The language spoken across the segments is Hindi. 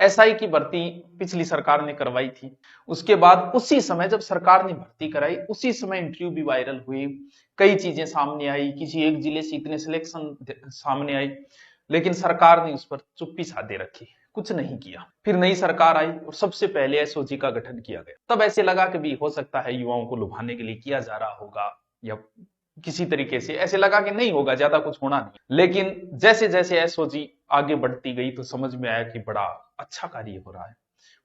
एसआई की भर्ती पिछली सरकार ने करवाई थी। उसके बाद उसी समय जब सरकार ने भर्ती कराई, उसी समय इंटरव्यू भी वायरल हुई, कई चीजें सामने आई, किसी एक जिले से इतने सिलेक्शन सामने आई, लेकिन सरकार ने उस पर चुप्पी साधे रखी, कुछ नहीं किया। फिर नई सरकार आई और सबसे पहले एसओजी का गठन किया गया। तब ऐसे लगा कि भी हो सकता है युवाओं को लुभाने के लिए किया जा रहा होगा, या किसी तरीके से ऐसे लगा कि नहीं होगा, ज्यादा कुछ होना नहीं। लेकिन जैसे जैसे एसओजी आगे बढ़ती गई तो समझ में आया कि बड़ा अच्छा कार्य हो रहा है,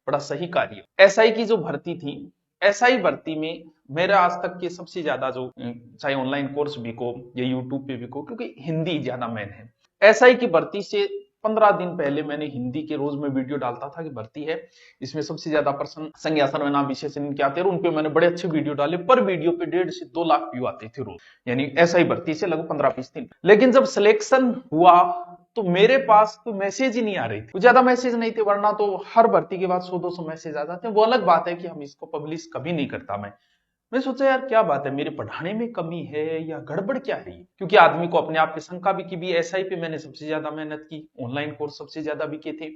बड़ा सही कार्य। एसआई की जो भर्ती थी, एसआई भर्ती में मेरा आज तक के सबसे ज्यादा जो, चाहे ऑनलाइन कोर्स भी को या यूट्यूब पे भी को, क्योंकि हिंदी ज्यादा मेन है। एसआई की भर्ती से 15 दिन पहले मैंने हिंदी के रोज में वीडियो डालता था कि भर्ती है, इसमें सबसे ज्यादा पर्सन संज्ञा सर्वनाम विशेषण क्या आते हैं, उन पे मैंने बड़े अच्छे वीडियो डाले। पर वीडियो पे 1.5 से 2 लाख व्यू आते थे रोज, यानी एसआई भर्ती से लगभग 15-20 दिन। लेकिन जब सिलेक्शन हुआ तो मेरे पास तो मैसेज ही नहीं आ रही थी, ज्यादा मैसेज नहीं थे, वरना तो हर भर्ती के बाद 100-200 मैसेज आ जाते हैं। वो अलग बात है कि हम इसको पब्लिश कभी नहीं करता। मैं सोचा यार क्या बात है, मेरे पढ़ाने में कमी है या गड़बड़ क्या है, क्योंकि आदमी को अपने आप पे शंका भी की भी। एसआई पे मैंने सबसे ज्यादा मेहनत की, ऑनलाइन कोर्स सबसे ज्यादा भी के थे,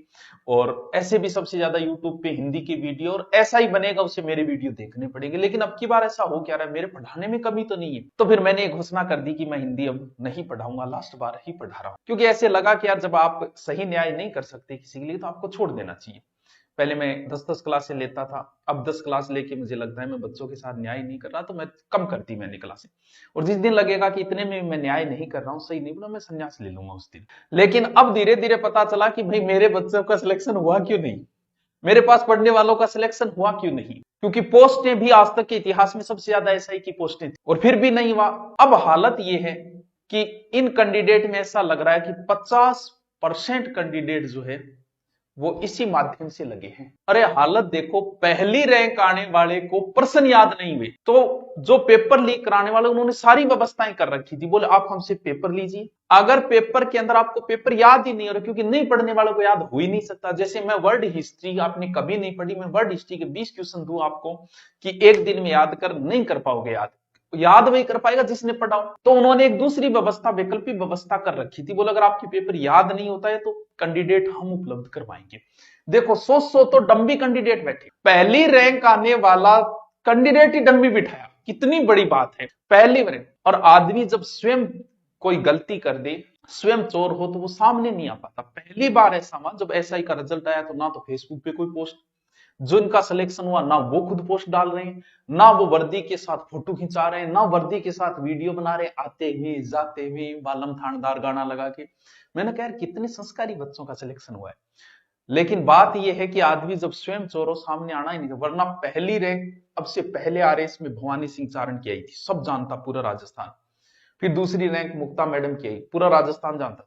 और ऐसे भी सबसे ज्यादा यूट्यूब पे हिंदी की वीडियो, और एसआई बनेगा उसे मेरे वीडियो देखने पड़ेंगे। लेकिन अब की बार ऐसा हो क्या रहा है, मेरे पढ़ाने में कमी तो नहीं है। तो फिर मैंने एक घोषणा कर दी कि मैं हिंदी अब नहीं पढ़ाऊंगा, लास्ट बार ही पढ़ा रहा हूं, क्योंकि ऐसे लगा कि यार जब आप सही न्याय नहीं कर सकते किसी के लिए तो आपको छोड़ देना चाहिए। पहले मैं 10-10 क्लासें लेता था, अब 10 क्लास लेके मुझे लगता है मैं बच्चों के साथ न्याय नहीं कर रहा, तो मैं कम करती मैंने क्लासें। और जिस दिन लगेगा कि इतने में मैं न्याय नहीं कर रहा हूं, सही नहीं बोला, मैं संन्यास ले लूंगा उस दिन। लेकिन अब धीरे धीरे पता चला कि भाई मेरे बच्चों का सिलेक्शन हुआ क्यों नहीं, मेरे पास पढ़ने वालों का सिलेक्शन हुआ क्यों नहीं, क्योंकि पोस्टें भी आज तक के इतिहास में सबसे ज्यादा एसआई की पोस्टें थी, और फिर भी नहीं हुआ। अब हालत यह है कि इन कैंडिडेट में ऐसा लग रहा है कि 50% कैंडिडेट जो है वो इसी माध्यम से लगे हैं। अरे हालत देखो, पहली रैंक आने वाले को प्रश्न याद नहीं हुए, तो जो पेपर लीक कराने वाले उन्होंने सारी व्यवस्थाएं कर रखी थी, बोले आप हमसे पेपर लीजिए। अगर पेपर के अंदर आपको पेपर याद ही नहीं हो रहा, क्योंकि नहीं पढ़ने वालों को याद हो ही नहीं सकता। जैसे मैं वर्ल्ड हिस्ट्री आपने कभी नहीं पढ़ी, मैं वर्ल्ड हिस्ट्री के 20 क्वेश्चन दूं आपको कि एक दिन में याद कर, नहीं कर पाओगे। याद वही कर पाएगा जिसने पढ़ा हो। तो उन्होंने एक दूसरी व्यवस्था, वैकल्पिक व्यवस्था कर रखी थी, बोले अगर आपकी पेपर याद नहीं होता है तो कैंडिडेट हम उपलब्ध करवाएंगे। देखो 100 तो डम्बी कैंडिडेट बैठे, पहली रैंक आने वाला कैंडिडेट ही डम्बी बिठाया, कितनी बड़ी बात है, पहली रैंक। और आदमी जब स्वयं कोई गलती कर दे, स्वयं चोर हो, तो वो सामने नहीं आ पाता। पहली बार ऐसा हुआ जब एसआई का रिजल्ट आया तो ना तो फेसबुक पे कोई पोस्ट, जो इनका सिलेक्शन हुआ ना वो खुद पोस्ट डाल रहे हैं, ना वो वर्दी के साथ फोटो खिंचा रहे हैं, ना वर्दी के साथ वीडियो बना रहे, आते हुए जाते हुए बालम थानेदार गाना लगा के। मैंने कहा यार कितने संस्कारी बच्चों का सिलेक्शन हुआ है। लेकिन बात यह है कि आदमी जब स्वयं चोरों सामने आना ही नहीं था, वरना पहली रैंक अब से पहले आरएस में भवानी सिंह चारण की आई थी, सब जानता पूरा राजस्थान। फिर दूसरी रैंक मुक्ता मैडम की आई, पूरा राजस्थान जानता था।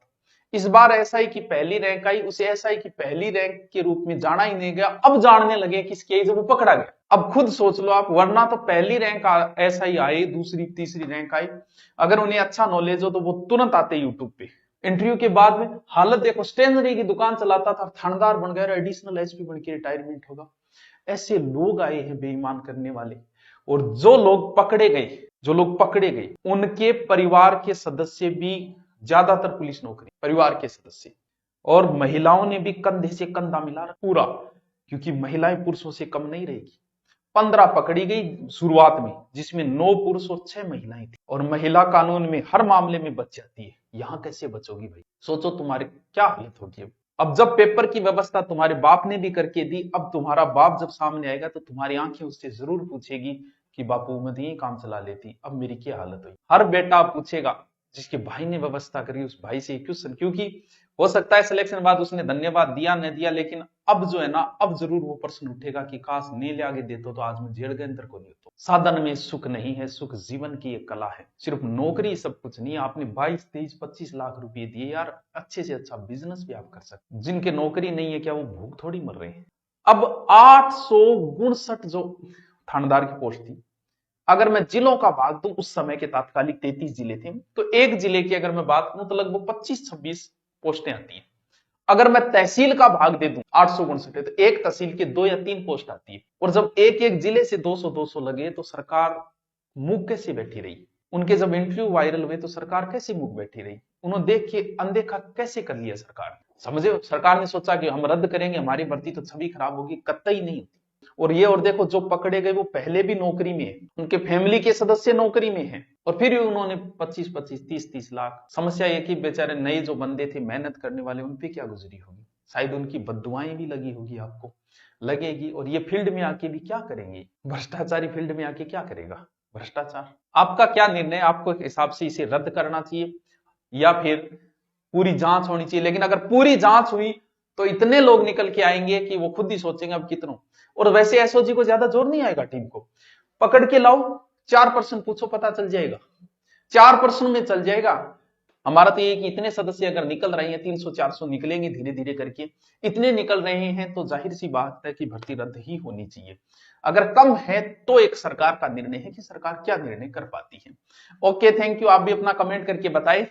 इस बार एसआई की पहली रैंक आई, उसे एसआई की पहली रैंक के रूप में जाना ही नहीं गया, अब जानने लगे किसकी आई जब वो पकड़ा गया। अब खुद सोच लो आप, वरना तो पहली रैंक एसआई आई, दूसरी तीसरी रैंक आई, अगर उन्हें अच्छा नॉलेज हो तो वो तुरंत आते यूट्यूब पे। इंटरव्यू के बाद में हालत देखो, स्टेशनरी की दुकान चलाता था, थानेदार बन गया, एडिशनल एसपी बन के रिटायरमेंट होगा। ऐसे लोग आए हैं बेईमान करने वाले। और जो लोग पकड़े गए उनके परिवार के सदस्य भी, ज्यादातर पुलिस नौकरी परिवार के सदस्य, और महिलाओं ने भी कंधे से कंधा मिला पूरा, क्योंकि महिलाएं पुरुषों से कम नहीं रहेगी। 15 पकड़ी गई शुरुआत में, जिसमें 9 पुरुष और 6 महिलाएं थी, और महिला कानून में हर मामले में बच जाती है। यहां कैसे बचोगी भाई, सोचो तुम्हारी क्या हालत होगी। अब जब पेपर की व्यवस्था तुम्हारे बाप ने भी करके दी, अब तुम्हारा बाप जब सामने आएगा तो तुम्हारी आंखें उससे जरूर पूछेगी कि बापू मैं ये काम चला लेती, अब मेरी क्या हालत हुई। हर बेटा पूछेगा, जिसके भाई ने व्यवस्था करी उस भाई से क्वेश्चन, क्योंकि हो सकता है सिलेक्शन बाद उसने धन्यवाद दिया न दिया, लेकिन अब जो है ना, अब जरूर वो प्रश्न उठेगा कि काश नील आगे देते तो आज मैं जेल के अंदर को नहीं होता। साधन में सुख नहीं है, सुख जीवन की एक कला है। सिर्फ नौकरी सब कुछ नहीं है। आपने 22, 23, 25 लाख रुपए दिए यार, अच्छे से अच्छा बिजनेस भी आप कर सकते। जिनके नौकरी नहीं है क्या वो भूख थोड़ी मर रहे हैं। अब 859 जो थानेदार की पोस्ट थी, अगर मैं जिलों का भाग दूं, उस समय के तात्कालिक 33 जिले थे, तो एक जिले की अगर मैं बात करूं तो लगभग 25-26 पोस्टें आती हैं। अगर मैं तहसील का भाग दे दूं, 859 है, तो एक तहसील के 2 या 3 पोस्ट आती है। और जब एक एक जिले से 200-200 लगे तो सरकार मुंह कैसे बैठी रही। उनके जब इंटरव्यू वायरल हुए तो सरकार कैसे मुंह बैठी रही, उन्होंने देख के अनदेखा कैसे कर लिया सरकार। समझे, सरकार ने सोचा कि हम रद्द करेंगे, हमारी भर्ती तो छवि खराब होगी, कतई नहीं होती। और देखो, जो पकड़े गए वो पहले भी नौकरी में है, उनके फैमिली के सदस्य नौकरी में हैं, और फिर भी उन्होंने 25-25, 30-30 लाख। समस्या ये कि बेचारे नए जो बंदे थे, मेहनत करने वाले, उन पे क्या गुजरी होगी, शायद उनकी बद्दुआएं भी लगी होगी, आपको लगेगी। और ये फील्ड में आके भी क्या करेंगे, भ्रष्टाचारी फील्ड में आके क्या करेगा, भ्रष्टाचार। आपका क्या निर्णय, आपको हिसाब से इसे रद्द करना चाहिए या फिर पूरी जांच होनी चाहिए? लेकिन अगर पूरी जांच हुई तो इतने लोग निकल के आएंगे कि वो खुद ही सोचेंगे अब कितनों। और वैसे एसओजी को ज्यादा जोर नहीं आएगा, टीम को पकड़ के लाओ, 4 प्रश्न पूछो, पता चल जाएगा, 4 प्रश्न में चल जाएगा। हमारा तो ये कि इतने सदस्य अगर निकल रहे हैं, 300-400 निकलेंगे धीरे धीरे करके, इतने निकल रहे हैं तो जाहिर सी बात है कि भर्ती रद्द ही होनी चाहिए। अगर कम है तो एक सरकार का निर्णय है कि सरकार क्या निर्णय कर पाती है। Okay, thank you. आप भी अपना कमेंट करके बताएं।